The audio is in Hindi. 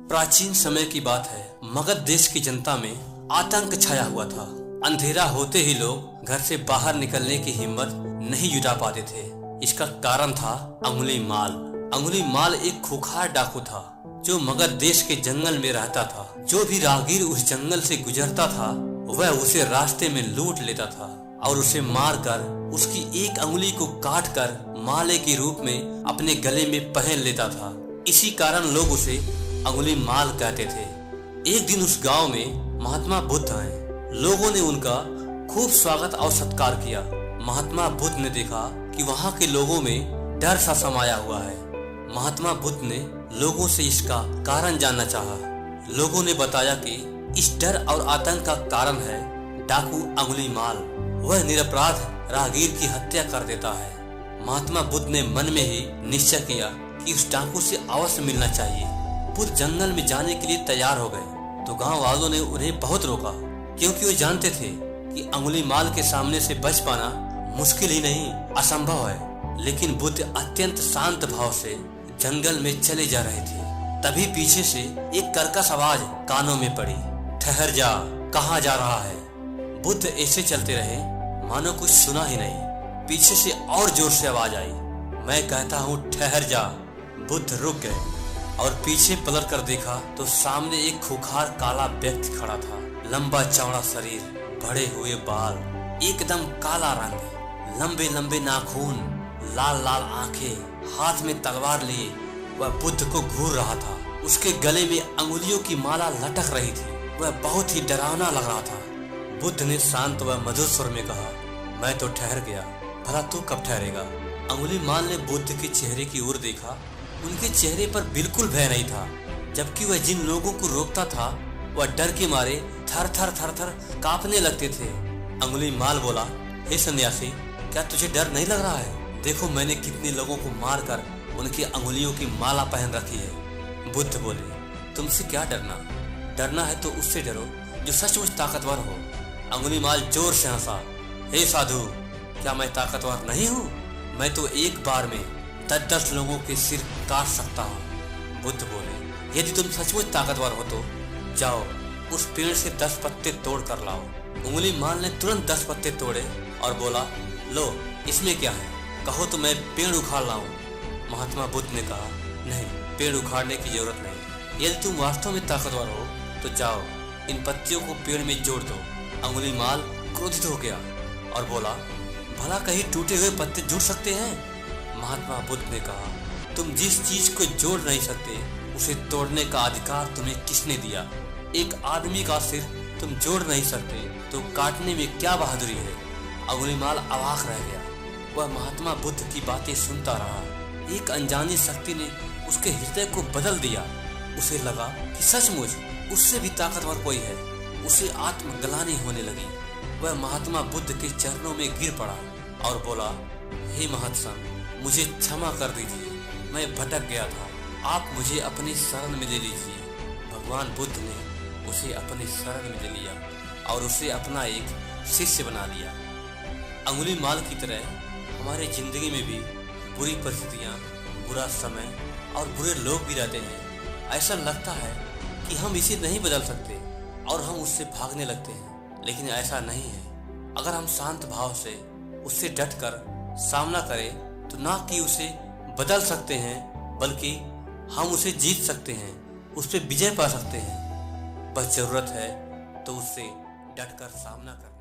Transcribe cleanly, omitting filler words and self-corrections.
प्राचीन समय की बात है। मगध देश की जनता में आतंक छाया हुआ था। अंधेरा होते ही लोग घर से बाहर निकलने की हिम्मत नहीं जुटा पाते थे। इसका कारण था अंगुली माल। अंगुली माल एक खूंखार डाकू था जो मगध देश के जंगल में रहता था। जो भी राहगीर उस जंगल से गुजरता था वह उसे रास्ते में लूट लेता था और उसे मारकर उसकी एक अंगुली को काटकर माले के रूप में अपने गले में पहन लेता था। इसी कारण लोग उसे अंगुली माल कहते थे। एक दिन उस गांव में महात्मा बुद्ध आए। लोगों ने उनका खूब स्वागत और सत्कार किया। महात्मा बुद्ध ने देखा कि वहां के लोगों में डर सा समाया हुआ है। महात्मा बुद्ध ने लोगों से इसका कारण जानना चाहा। लोगों ने बताया कि इस डर और आतंक का कारण है डाकू अंगुली माल। वह निरपराध राहगीर की हत्या कर देता है। महात्मा बुद्ध ने मन में ही निश्चय किया कि उस डाकू से अवश्य मिलना चाहिए। बुद्ध जंगल में जाने के लिए तैयार हो गए तो गांव वालों ने उन्हें बहुत रोका, क्योंकि वो जानते थे कि अंगुली माल के सामने से बच पाना मुश्किल ही नहीं असंभव है। लेकिन बुद्ध अत्यंत शांत भाव से जंगल में चले जा रहे थे। तभी पीछे से एक कर्कश आवाज कानों में पड़ी, ठहर जा, कहाँ जा रहा है। बुद्ध ऐसे चलते रहे मानो कुछ सुना ही नहीं। पीछे से और जोर से आवाज आई, मैं कहता हूँ ठहर जा। बुद्ध रुक गए और पीछे पलट कर देखा तो सामने एक खूंखार काला व्यक्ति खड़ा था। लंबा चौड़ा शरीर, बड़े हुए बाल, एकदम काला रंग, लंबे लंबे नाखून, लाल लाल आंखें, हाथ में तलवार लिए वह बुद्ध को घूर रहा था। उसके गले में अंगुलियों की माला लटक रही थी। वह बहुत ही डरावना लग रहा था। बुद्ध ने शांत व मधुर स्वर में कहा, मैं तो ठहर गया, भला तू कब ठहरेगा। अंगुली माल ने बुद्ध के चेहरे की ओर देखा। उनके चेहरे पर बिल्कुल भय नहीं था, जबकि वह जिन लोगों को रोकता था वह डर के मारे थर थर थर थर कांपने लगते थे। अंगुली माल बोला, हे सन्यासी, क्या तुझे डर नहीं लग रहा है? देखो मैंने कितने लोगों को मारकर उनकी अंगुलियों की माला पहन रखी है। बुद्ध बोले, तुमसे क्या डरना? डरना है तो उससे डरो जो सचमुच ताकतवर हो। अंगुली माल जोर से हंसा, हे साधु, क्या मैं ताकतवर नहीं हूँ? मैं तो एक बार में 10-10 लोगों के सिर काट सकता हूँ। बुद्ध बोले, यदि तुम सचमुच ताकतवर हो तो जाओ उस पेड़ से 10 पत्ते तोड़ कर लाओ। अंगुली माल ने तुरंत 10 पत्ते तोड़े और बोला, लो इसमें क्या है, कहो तो मैं पेड़ उखाड़ लाऊं। महात्मा बुद्ध ने कहा, नहीं, पेड़ उखाड़ने की जरूरत नहीं। यदि तुम वास्तव में ताकतवर हो तो जाओ इन पत्तियों को पेड़ में जोड़ दो। अंगुली माल क्रोधित हो गया और बोला, भला कहीं टूटे हुए पत्ते जुड़ सकते हैं? महात्मा बुद्ध ने कहा, तुम जिस चीज को जोड़ नहीं सकते उसे तोड़ने का अधिकार तुम्हें किसने दिया? एक आदमी का सिर तुम जोड़ नहीं सकते तो काटने में क्या बहादुरी है? अंगुली माल अवाक रह गया। वह महात्मा बुद्ध की बातें सुनता रहा। एक अनजानी शक्ति ने उसके हृदय को बदल दिया। उसे लगा कि सचमुच उससे भी ताकतवर कोई है। उसे आत्मग्लानि होने लगी। वह महात्मा बुद्ध के चरणों में गिर पड़ा और बोला, हे महत्सम, मुझे क्षमा कर दीजिए, मैं भटक गया था, आप मुझे अपनी शरण में ले लीजिए। भगवान बुद्ध ने उसे अपनी शरण में ले लिया और उसे अपना एक शिष्य बना लिया। अंगुली माल की तरह हमारे जिंदगी में भी बुरी परिस्थितियाँ, बुरा समय और बुरे लोग भी रहते हैं। ऐसा लगता है कि हम इसे नहीं बदल सकते और हम उससे भागने लगते हैं, लेकिन ऐसा नहीं है। अगर हम शांत भाव से उससे डटकर सामना करें तो ना कि उसे बदल सकते हैं बल्कि हम उसे जीत सकते हैं, उस पर विजय पा सकते हैं। बस जरूरत है तो उससे डटकर सामना करना।